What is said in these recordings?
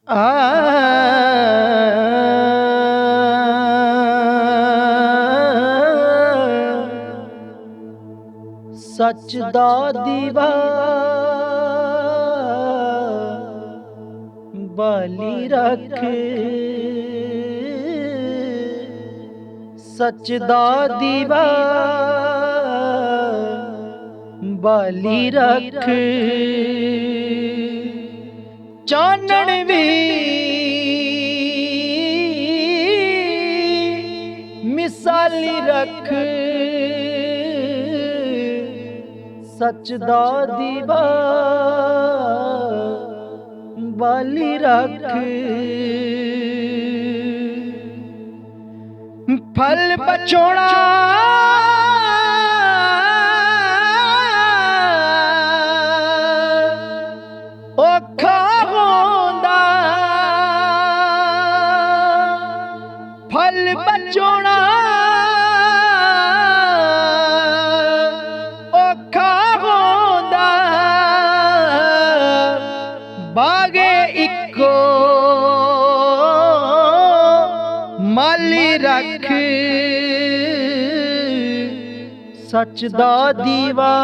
आ सच दा दीवा बाली रख, सच दा दीवा बाली रख। चानण भी मिसाली रख, सच दा दीवा बाली रख। फल बचोड़ा औखा होंदा, फल बचोड़ा औखा होंदा। बागे इको माली रख, सच दा दीवा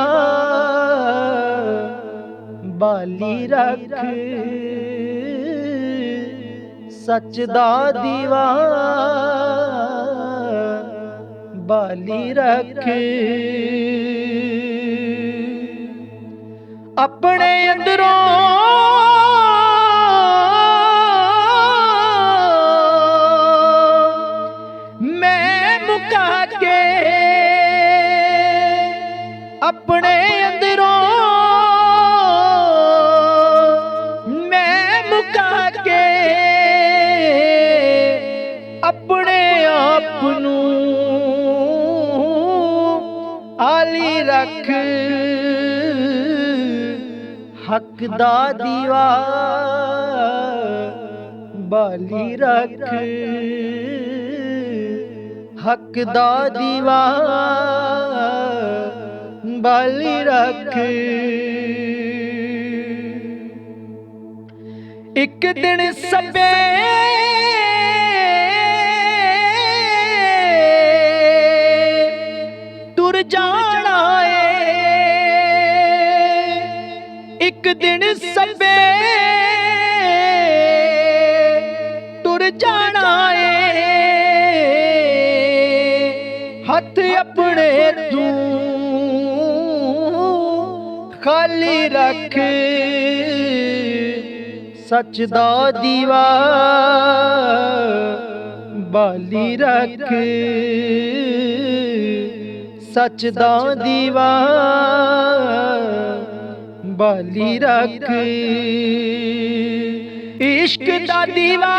बाली रख, सच दा दीवा बाली रख। अपने अंदरों मैं मुका के, अपने अंदरों मैं मुका के, अपने आप नूं आली रख। हक दा दीवा बाली रख, हक दा दीवा बाली रख। एक दिन सबे तुर जाना है, एक दिन सबे तुर जाना है। हथ अपने तू खाली रख, सच दा दीवा बाली रख, सच दा दीवा बाली रख। इश्क दा दीवा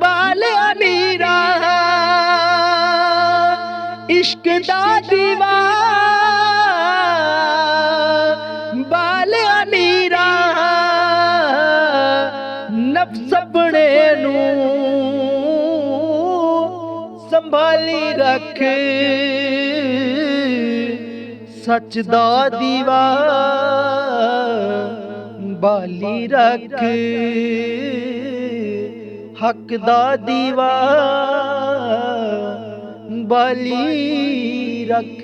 बाल अमीरा, इश्क दा दीवा बाल अमीरा। नफ्स अपने नूं संभाली रख, सच दा दीवा बाली रख, हक दा दीवा बाली रख।